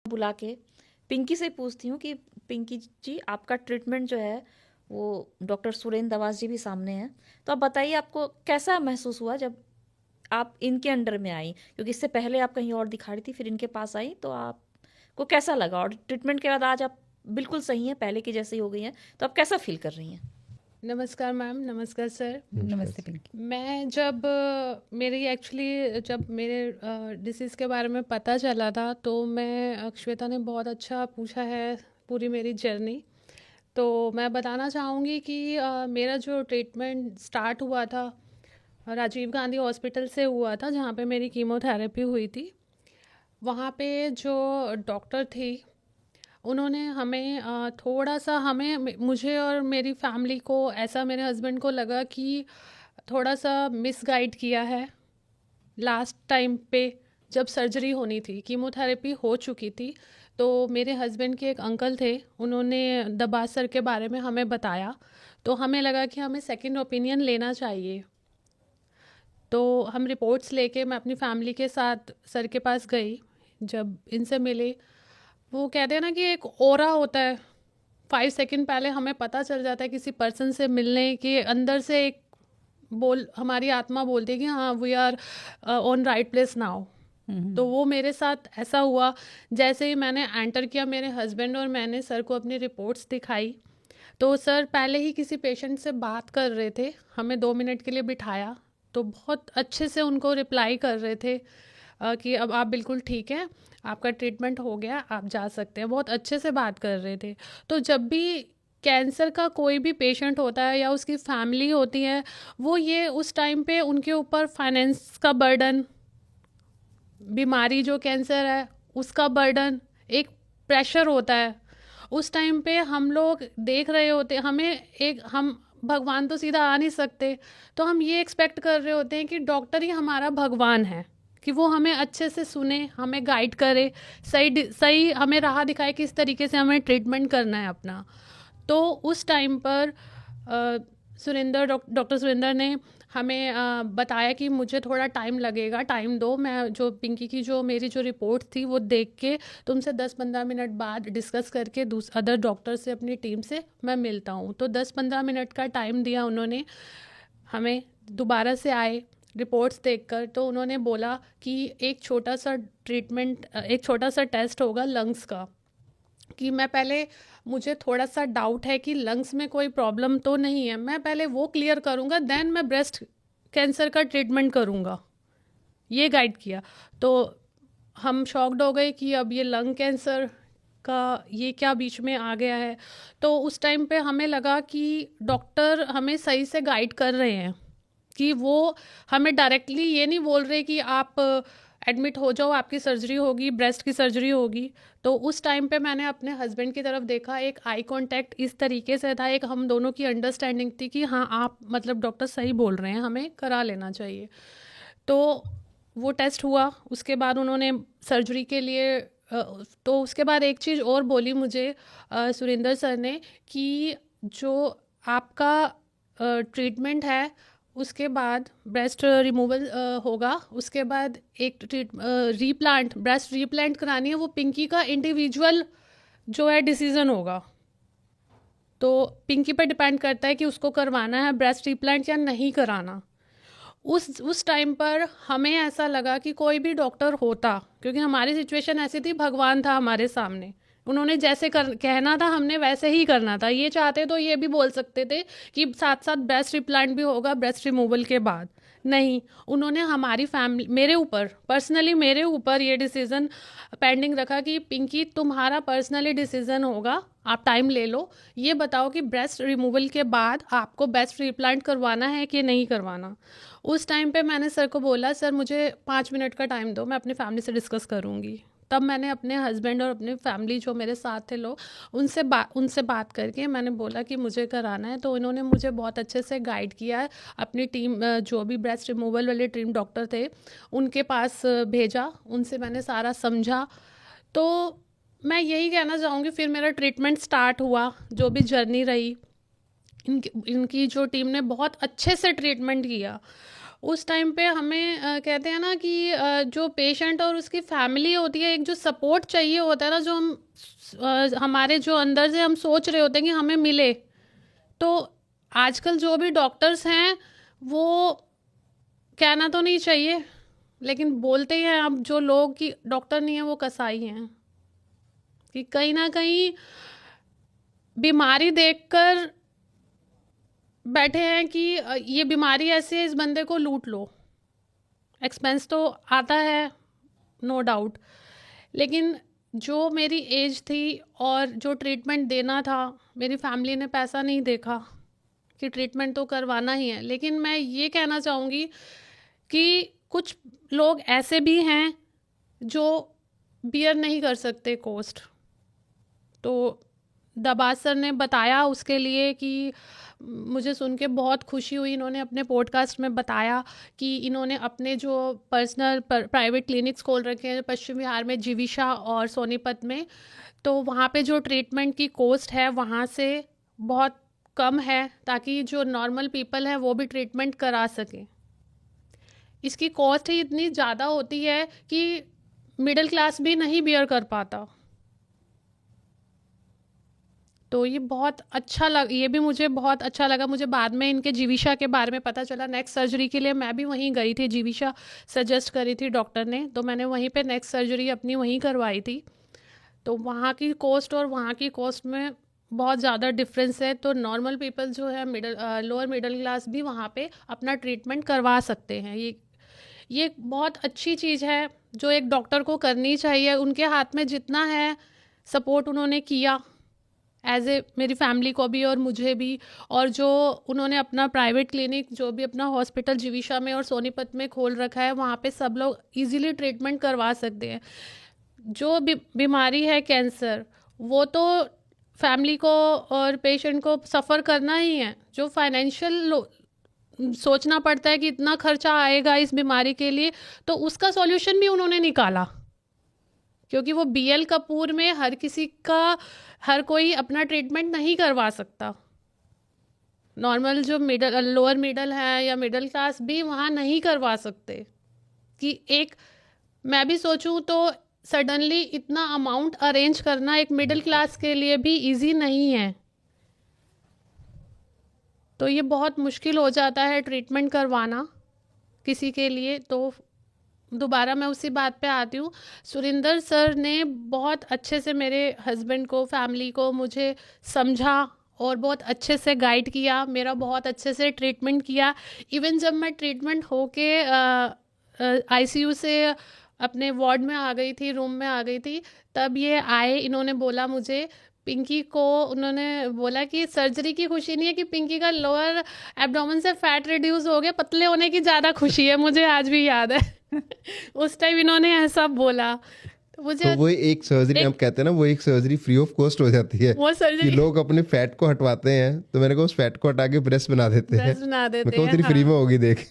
बुला के पिंकी से पूछती हूँ कि पिंकी जी, आपका ट्रीटमेंट जो है वो डॉक्टर सुरेंद्र दवास जी भी सामने हैं, तो आप बताइए आपको कैसा महसूस हुआ जब आप इनके अंडर में आई, क्योंकि इससे पहले आप कहीं और दिखा रही थी, फिर इनके पास आई, तो आपको कैसा लगा? और ट्रीटमेंट के बाद आज आप बिल्कुल सही हैं, पहले की जैसी हो गई हैं, तो आप कैसा फील कर रही हैं? नमस्कार मैम, नमस्कार सर। नमस्ते पिंकी। मैं जब मेरी एक्चुअली जब मेरे डिसीज़ के बारे में पता चला था, तो मैं श्वेता ने बहुत अच्छा पूछा है पूरी मेरी जर्नी। तो मैं बताना चाहूँगी कि मेरा जो ट्रीटमेंट स्टार्ट हुआ था राजीव गांधी हॉस्पिटल से हुआ था, जहाँ पे मेरी कीमोथेरेपी हुई थी। वहाँ पे जो डॉक्टर थी, उन्होंने हमें थोड़ा सा मुझे और मेरी फैमिली को ऐसा, मेरे हस्बैंड को लगा कि थोड़ा सा मिसगाइड किया है। लास्ट टाइम पे जब सर्जरी होनी थी, कीमोथेरेपी हो चुकी थी, तो मेरे हस्बैंड के एक अंकल थे, उन्होंने दबास सर के बारे में हमें बताया। तो हमें लगा कि हमें सेकंड ओपिनियन लेना चाहिए। तो हम रिपोर्ट्स लेके मैं अपनी फैमिली के साथ सर के पास गई। जब इनसे मिले, वो कहते हैं ना कि एक ऑरा होता है, 5 सेकंड पहले हमें पता चल जाता है किसी पर्सन से मिलने के अंदर से एक हमारी आत्मा बोलती है कि हाँ, we are on right place now. तो वो मेरे साथ ऐसा हुआ। जैसे ही मैंने एंटर किया, मेरे हस्बैंड और मैंने सर को अपनी रिपोर्ट्स दिखाई, तो सर पहले ही किसी पेशेंट से बात कर रहे थे, हमें 2 मिनट के लिए बिठाया। तो बहुत अच्छे से उनको रिप्लाई कर रहे थे कि अब आप बिल्कुल ठीक हैं, आपका ट्रीटमेंट हो गया, आप जा सकते हैं। बहुत अच्छे से बात कर रहे थे। तो जब भी कैंसर का कोई भी पेशेंट होता है या उसकी फैमिली होती है, वो ये उस टाइम पे उनके ऊपर फाइनेंस का बर्डन, बीमारी जो कैंसर है उसका बर्डन, एक प्रेशर होता है। उस टाइम पे हम लोग देख रहे होते, हम भगवान तो सीधा आ नहीं सकते, तो हम ये एक्सपेक्ट कर रहे होते हैं कि डॉक्टर ही हमारा भगवान है, कि वो हमें अच्छे से सुने, हमें गाइड करे, सही हमें राह दिखाए किस तरीके से हमें ट्रीटमेंट करना है अपना। तो उस टाइम पर डॉक्टर सुरेंद्र ने हमें बताया कि मुझे थोड़ा टाइम लगेगा, टाइम दो, मैं जो पिंकी की जो मेरी जो रिपोर्ट थी वो देख के तुमसे 10-15 मिनट बाद डिस्कस करके अदर डॉक्टर से, अपनी टीम से मैं मिलता हूँ। तो 10-15 मिनट का टाइम दिया उन्होंने हमें। दोबारा से आए रिपोर्ट्स देखकर, तो उन्होंने बोला कि एक छोटा सा ट्रीटमेंट, एक छोटा सा टेस्ट होगा लंग्स का। कि मैं पहले, मुझे थोड़ा सा डाउट है कि लंग्स में कोई प्रॉब्लम तो नहीं है, मैं पहले वो क्लियर करूँगा, देन मैं ब्रेस्ट कैंसर का ट्रीटमेंट करूँगा, ये गाइड किया। तो हम शॉक्ड हो गए कि अब ये लंग कैंसर का ये क्या बीच में आ गया है। तो उस टाइम पे हमें लगा कि डॉक्टर हमें सही से गाइड कर रहे हैं, कि वो हमें डायरेक्टली ये नहीं बोल रहे कि आप एडमिट हो जाओ, आपकी सर्जरी होगी, ब्रेस्ट की सर्जरी होगी। तो उस टाइम पे मैंने अपने हस्बैंड की तरफ देखा, एक आई कांटेक्ट इस तरीके से था, एक हम दोनों की अंडरस्टैंडिंग थी कि हाँ, आप मतलब डॉक्टर सही बोल रहे हैं, हमें करा लेना चाहिए। तो वो टेस्ट हुआ, उसके बाद उन्होंने सर्जरी के लिए तो उसके बाद एक चीज़ और बोली मुझे सुरेंद्र सर ने, कि जो आपका ट्रीटमेंट है, उसके बाद ब्रेस्ट रिमूवल होगा, उसके बाद एक ब्रेस्ट रीप्लांट करानी है, वो पिंकी का इंडिविजुअल जो है डिसीजन होगा। तो पिंकी पर डिपेंड करता है कि उसको करवाना है ब्रेस्ट रीप्लांट या नहीं कराना। उस टाइम पर हमें ऐसा लगा कि कोई भी डॉक्टर होता, क्योंकि हमारी सिचुएशन ऐसी थी, भगवान था हमारे सामने, उन्होंने जैसे कहना था हमने वैसे ही करना था। ये चाहते तो ये भी बोल सकते थे कि साथ साथ ब्रेस्ट रिप्लांट भी होगा ब्रेस्ट रिमूवल के बाद, नहीं, उन्होंने हमारी फैमिली, मेरे ऊपर पर्सनली, मेरे ऊपर ये डिसीज़न पेंडिंग रखा कि पिंकी तुम्हारा पर्सनली डिसीज़न होगा, आप टाइम ले लो, ये बताओ कि ब्रेस्ट रिमूवल के बाद आपको ब्रेस्ट रिप्लांट करवाना है कि नहीं करवाना। उस टाइम पे मैंने सर को बोला, सर मुझे 5 मिनट का टाइम दो, मैं अपनी फैमिली से डिस्कस करूँगी। तब मैंने अपने हस्बैंड और अपनी फैमिली जो मेरे साथ थे लोग, उनसे बात करके मैंने बोला कि मुझे कराना है। तो इन्होंने मुझे बहुत अच्छे से गाइड किया है, अपनी टीम, जो भी ब्रेस्ट रिमूवल वाले टीम डॉक्टर थे उनके पास भेजा, उनसे मैंने सारा समझा। तो मैं यही कहना चाहूँगी, फिर मेरा ट्रीटमेंट स्टार्ट हुआ, जो भी जर्नी रही, इनकी जो टीम ने बहुत अच्छे से ट्रीटमेंट किया। उस टाइम पे हमें कहते हैं ना कि जो पेशेंट और उसकी फैमिली होती है, एक जो सपोर्ट चाहिए होता है ना, जो हम हमारे जो अंदर से हम सोच रहे होते हैं कि हमें मिले। तो आजकल जो भी डॉक्टर्स हैं वो, कहना तो नहीं चाहिए लेकिन बोलते ही हैं अब जो लोग कि डॉक्टर नहीं है वो कसाई हैं, कि कहीं ना कहीं बीमारी देखकर बैठे हैं कि ये बीमारी ऐसी है, इस बंदे को लूट लो। एक्सपेंस तो आता है, नो डाउट, लेकिन जो मेरी एज थी और जो ट्रीटमेंट देना था, मेरी फैमिली ने पैसा नहीं देखा कि ट्रीटमेंट तो करवाना ही है। लेकिन मैं ये कहना चाहूँगी कि कुछ लोग ऐसे भी हैं जो बियर नहीं कर सकते कॉस्ट। तो दबाज सर ने बताया उसके लिए कि मुझे सुन के बहुत खुशी हुई। इन्होंने अपने पॉडकास्ट में बताया कि इन्होंने अपने जो पर्सनल प्राइवेट क्लिनिक्स खोल रखे हैं पश्चिम बिहार में, जीविशा और सोनीपत में। तो वहाँ पे जो ट्रीटमेंट की कॉस्ट है वहाँ से बहुत कम है, ताकि जो नॉर्मल पीपल है वो भी ट्रीटमेंट करा सकें। इसकी कॉस्ट ही इतनी ज़्यादा होती है कि मिडिल क्लास भी नहीं बियर कर पाता। तो ये बहुत अच्छा ये भी मुझे बहुत अच्छा लगा। मुझे बाद में इनके जीविशा के बारे में पता चला। नेक्स्ट सर्जरी के लिए मैं भी वहीं गई थी, जीविशा सजेस्ट करी थी डॉक्टर ने, तो मैंने वहीं पे नेक्स्ट सर्जरी अपनी वहीं करवाई थी। तो वहाँ की कॉस्ट और वहाँ की कॉस्ट में बहुत ज़्यादा डिफरेंस है। तो नॉर्मल पीपल जो है लोअर मिडिल क्लास भी वहाँ पे अपना ट्रीटमेंट करवा सकते हैं। ये बहुत अच्छी चीज़ है जो एक डॉक्टर को करनी चाहिए। उनके हाथ में जितना है सपोर्ट उन्होंने किया एज ए मेरी फैमिली को भी और मुझे भी, और जो उन्होंने अपना प्राइवेट क्लिनिक जो भी अपना हॉस्पिटल जीविशा में और सोनीपत में खोल रखा है, वहाँ पे सब लोग इजीली ट्रीटमेंट करवा सकते हैं। जो बीमारी है कैंसर, वो तो फैमिली को और पेशेंट को सफ़र करना ही है। जो फाइनेंशियल सोचना पड़ता है कि इतना खर्चा आएगा इस बीमारी के लिए, तो उसका सॉल्यूशन भी उन्होंने निकाला। क्योंकि वो बीएल कपूर में हर कोई अपना ट्रीटमेंट नहीं करवा सकता। नॉर्मल जो लोअर मिडल है या मिडिल क्लास भी वहाँ नहीं करवा सकते। कि मैं भी सोचूं तो सडनली इतना अमाउंट अरेंज करना एक मिडिल क्लास के लिए भी इजी नहीं है। तो ये बहुत मुश्किल हो जाता है ट्रीटमेंट करवाना किसी के लिए। तो दोबारा मैं उसी बात पे आती हूँ, सुरिंदर सर ने बहुत अच्छे से मेरे हस्बैंड को, फैमिली को मुझे समझा और बहुत अच्छे से गाइड किया, मेरा बहुत अच्छे से ट्रीटमेंट किया। इवन जब मैं ट्रीटमेंट होके आईसीयू से अपने वार्ड में आ गई थी, रूम में आ गई थी, तब ये आए, इन्होंने बोला मुझे, पिंकी को उन्होंने बोला कि सर्जरी की खुशी नहीं है कि पिंकी का लोअर एब्डोमेन से फैट रिड्यूस हो गया, पतले होने की ज़्यादा खुशी है। मुझे आज भी याद है उस टाइम इन्होंने ऐसा बोला। तो मुझे तो वो एक सर्जरी हम कहते हैं ना, वो एक सर्जरी फ्री ऑफ कॉस्ट हो जाती है। वो सर्जरी कि लोग अपने फैट को हटवाते हैं, तो मैंने कहा उस फैट को हटा के ब्रेस्ट बना देते हैं। मैं कहूँ तेरी फ्री में होगी देख।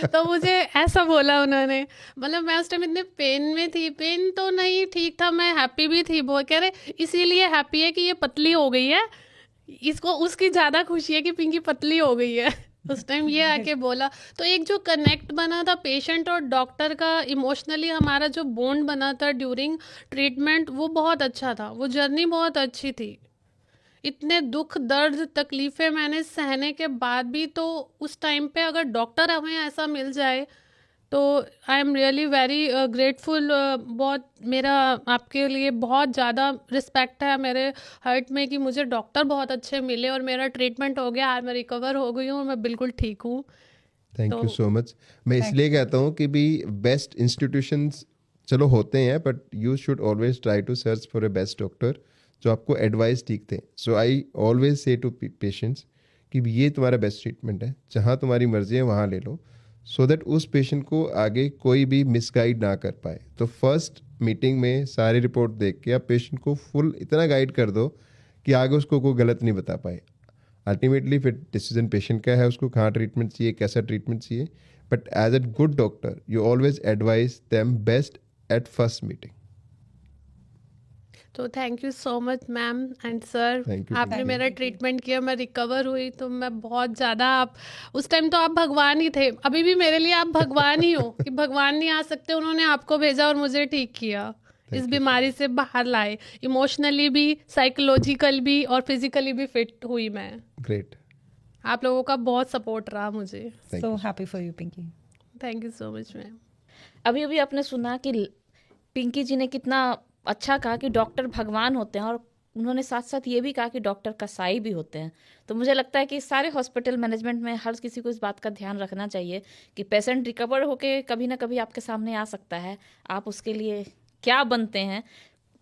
तो मुझे ऐसा बोला उन्होंने। मतलब मैं उस टाइम इतने पेन में थी, पेन तो नहीं, ठीक था, मैं हैप्पी भी थी। वो कह रहे इसीलिए हैप्पी है कि ये पतली हो गई है, इसको उसकी ज़्यादा खुशी है कि पिंकी पतली हो गई है। उस टाइम ये आके बोला। तो एक जो कनेक्ट बना था पेशेंट और डॉक्टर का, इमोशनली हमारा जो बॉन्ड बना था ड्यूरिंग ट्रीटमेंट, वो बहुत अच्छा था। वो जर्नी बहुत अच्छी थी। इतने दुख दर्द तकलीफ़ें मैंने सहने के बाद भी, तो उस टाइम पे अगर डॉक्टर हमें ऐसा मिल जाए तो I am really very grateful. बहुत मेरा आपके लिए बहुत ज़्यादा रिस्पेक्ट है मेरे हार्ट में कि मुझे डॉक्टर बहुत अच्छे मिले और मेरा ट्रीटमेंट हो गया, आज मैं रिकवर हो गई हूँ और मैं बिल्कुल ठीक हूँ। Thank you so much. मैं इसलिए कहता हूँ कि भी बेस्ट इंस्टीट्यूशंस चलो होते हैं, but you should always try to search for a best doctor जो आपको एडवाइस ठीक थे। So I always say to patients कि ये तुम्हारा बेस्ट ट्रीटमेंट है, जहाँ तुम्हारी मर्जी है वहाँ ले लो, सो दैट उस पेशेंट को आगे कोई भी मिसगाइड ना कर पाए। तो फर्स्ट मीटिंग में सारी रिपोर्ट देख के आप पेशेंट को फुल इतना गाइड कर दो कि आगे उसको कोई गलत नहीं बता पाए। अल्टीमेटली फिर डिसीजन पेशेंट का है, उसको कहाँ ट्रीटमेंट चाहिए, कैसा ट्रीटमेंट चाहिए, but as a good doctor you always advice them best at first meeting. तो thank you so much ma'am and sir, Thank you, आपने thank you. मेरा ट्रीटमेंट किया, मैं रिकवर हुई, तो मैं बहुत ज़्यादा, आप उस टाइम तो आप भगवान ही थे, अभी भी मेरे लिए आप भगवान ही हो कि भगवान नहीं आ सकते, उन्होंने आपको भेजा और मुझे ठीक किया, इस बीमारी से बाहर लाए, इमोशनली भी, साइकोलॉजिकल भी और फिजिकली भी फिट हुई मैं। Great. आप लोगों का बहुत सपोर्ट रहा मुझे। Thank So you. happy for you, Pinky. Thank you so much ma'am. अभी अभी आपने सुना कि पिंकी जी ने कितना अच्छा कहा कि डॉक्टर भगवान होते हैं, और उन्होंने साथ साथ ये भी कहा कि डॉक्टर कसाई भी होते हैं। तो मुझे लगता है कि सारे हॉस्पिटल मैनेजमेंट में हर किसी को इस बात का ध्यान रखना चाहिए कि पेशेंट रिकवर होके कभी ना कभी आपके सामने आ सकता है, आप उसके लिए क्या बनते हैं।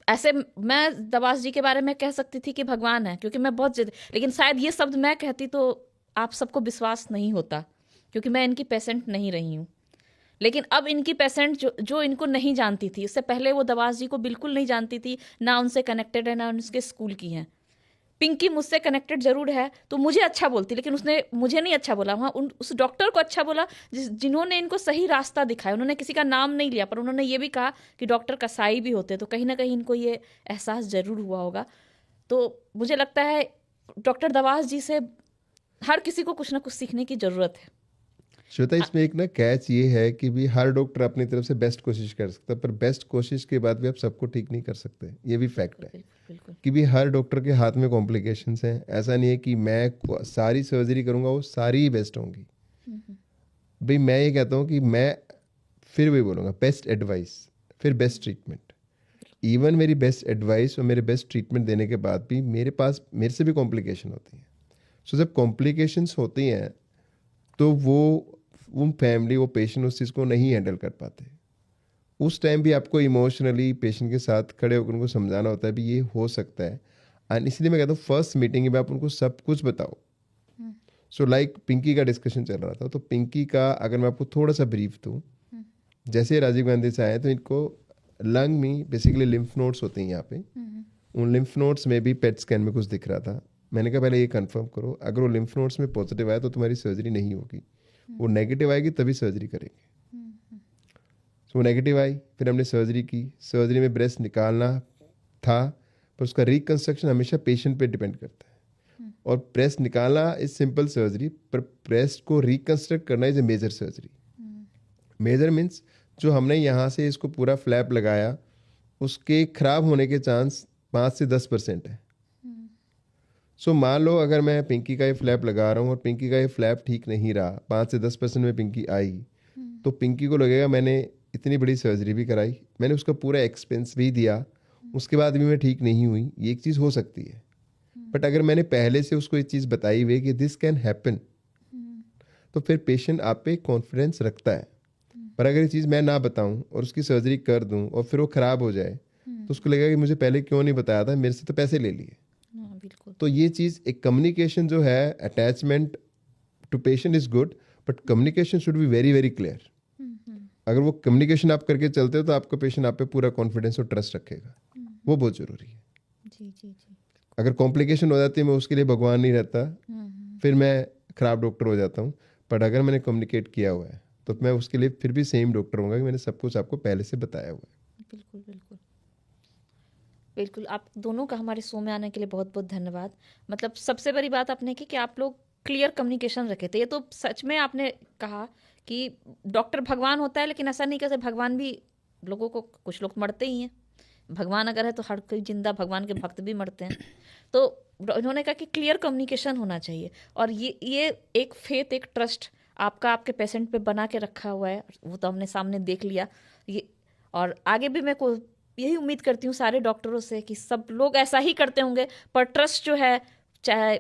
ऐसे मैं दवास जी के बारे में कह सकती थी कि भगवान है, क्योंकि मैं बहुत लेकिन शायद ये शब्द मैं कहती तो आप सबको विश्वास नहीं होता, क्योंकि मैं इनकी पेशेंट नहीं रही हूँ। लेकिन अब इनकी पेशेंट जो इनको नहीं जानती थी, इससे पहले वो दवास जी को बिल्कुल नहीं जानती थी, ना उनसे कनेक्टेड है, ना उनके स्कूल की हैं। पिंकी मुझसे कनेक्टेड जरूर है, तो मुझे अच्छा बोलती, लेकिन उसने मुझे नहीं अच्छा बोला, वहाँ उस डॉक्टर को अच्छा बोला जिन्होंने इनको सही रास्ता दिखाया। उन्होंने किसी का नाम नहीं लिया, पर उन्होंने ये भी कहा कि डॉक्टर कसाई भी होते, तो कहीं ना कहीं इनको ये एहसास जरूर हुआ होगा। तो मुझे लगता है डॉक्टर दवास जी से हर किसी को कुछ ना कुछ सीखने की ज़रूरत है। श्वेता, इसमें एक ना कैच ये है कि भी हर डॉक्टर अपनी तरफ से बेस्ट कोशिश कर सकता है, पर बेस्ट कोशिश के बाद भी आप सबको ठीक नहीं कर सकते, ये भी फैक्ट है। बिल्कुल कि भी हर डॉक्टर के हाथ में कॉम्प्लिकेशंस हैं। ऐसा नहीं है कि मैं सारी सर्जरी करूंगा वो सारी ही बेस्ट होंगी। भाई मैं ये कहता हूँ कि मैं फिर भी बोलूँगा बेस्ट एडवाइस फिर बेस्ट ट्रीटमेंट। इवन मेरी बेस्ट एडवाइस और मेरे बेस्ट ट्रीटमेंट देने के बाद भी मेरे से भी कॉम्प्लिकेशन होती हैं। सो जब कॉम्प्लिकेशंस होती हैं तो वो फैमिली, वो पेशेंट उस चीज़ को नहीं हैंडल कर पाते। उस टाइम भी आपको इमोशनली पेशेंट के साथ खड़े होकर उनको समझाना होता है भी ये हो सकता है। एंड इसलिए मैं कहता हूँ फर्स्ट मीटिंग में आप उनको सब कुछ बताओ। सो लाइक पिंकी का डिस्कशन चल रहा था, तो पिंकी का अगर मैं आपको थोड़ा सा ब्रीफ दूँ, जैसे राजीव गांधी से आए तो इनको लंग में बेसिकली लिम्फ नोड्स होते हैं यहाँ पे। उन लिम्फ नोड्स में भी पेट स्कैन में कुछ दिख रहा था। मैंने कहा पहले ये कंफर्म करो, अगर वो लिम्फ नोड्स में पॉजिटिव आया तो तुम्हारी सर्जरी नहीं होगी, वो नेगेटिव आएगी तभी सर्जरी करेंगे। सो नेगेटिव आई, फिर हमने सर्जरी की। सर्जरी में ब्रेस्ट निकालना था, पर उसका रिकंस्ट्रक्शन हमेशा पेशेंट पे डिपेंड करता है। और ब्रेस्ट निकालना इज सिंपल सर्जरी, पर ब्रेस्ट को रिकंस्ट्रक्ट करना is a major surgery. Major means जो हमने यहाँ से इसको पूरा फ्लैप लगाया, उसके खराब होने के चांस 5 से 10% है। सो मान लो अगर मैं पिंकी का ये फ्लैप लगा रहा हूँ और पिंकी का ये फ्लैप ठीक नहीं रहा, 5 से 10% में पिंकी आई, तो पिंकी को लगेगा मैंने इतनी बड़ी सर्जरी भी कराई, मैंने उसका पूरा एक्सपेंस भी दिया, उसके बाद भी मैं ठीक नहीं हुई। ये एक चीज़ हो सकती है। बट अगर मैंने पहले से उसको एक चीज़ बताई हुई कि दिस कैन हैपन, तो फिर पेशेंट आप पे कॉन्फिडेंस रखता है। पर अगर ये चीज़ मैं ना बताऊं और उसकी सर्जरी कर दूं और फिर वो ख़राब हो जाए, तो उसको लगेगा कि मुझे पहले क्यों नहीं बताया था, मेरे से तो पैसे ले लिए। बिल्कुल। तो ये चीज़ एक कम्युनिकेशन जो है, attachment to patient is good, but communication should be very very clear. अगर वो कम्युनिकेशन आप करके चलते हो तो आपका पेशेंट आप पे पूरा कॉन्फिडेंस और ट्रस्ट रखेगा, वो बहुत ज़रूरी है। जी जी जी। अगर कॉम्प्लिकेशन हो जाती है, मैं उसके लिए भगवान नहीं रहता, फिर मैं ख़राब डॉक्टर हो जाता हूँ। बट अगर मैंने कम्युनिकेट किया हुआ है तो मैं उसके लिए फिर भी सेम डॉक्टर होऊंगा कि मैंने सब कुछ आपको पहले से बताया हुआ है। बिल्कुल बिल्कुल बिल्कुल। आप दोनों का हमारे शो में आने के लिए बहुत बहुत धन्यवाद। मतलब सबसे बड़ी बात आपने की कि आप लोग क्लियर कम्युनिकेशन रखे थे। ये तो सच में आपने कहा कि डॉक्टर भगवान होता है, लेकिन ऐसा नहीं कहते भगवान भी लोगों को, कुछ लोग मरते ही हैं। भगवान अगर है तो हर कोई जिंदा भगवान के भक्त भी मरते हैं। तो इन्होंने कहा कि क्लियर कम्युनिकेशन होना चाहिए, और ये एक फेथ, एक ट्रस्ट आपका आपके पेशेंट पे बना के रखा हुआ है, वो तो हमने सामने देख लिया ये। और आगे भी मैं को यही उम्मीद करती हूँ सारे डॉक्टरों से कि सब लोग ऐसा ही करते होंगे, पर ट्रस्ट जो है चाहे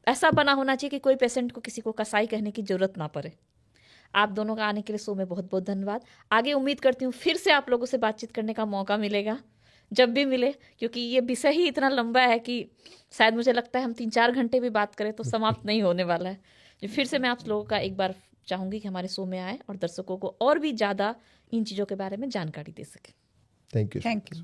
ऐसा बना होना चाहिए कि कोई पेशेंट को किसी को कसाई कहने की ज़रूरत ना पड़े। आप दोनों का आने के लिए शो में बहुत बहुत धन्यवाद। आगे उम्मीद करती हूँ फिर से आप लोगों से बातचीत करने का मौका मिलेगा, जब भी मिले, क्योंकि ये विषय ही इतना लंबा है कि शायद मुझे लगता है हम 3-4 घंटे भी बात करें तो समाप्त नहीं होने वाला है। फिर से मैं आप लोगों का एक बार चाहूँगी कि हमारे शो में आए और दर्शकों को और भी ज़्यादा इन चीज़ों के बारे में जानकारी दे सकें। Thank you. Thank you.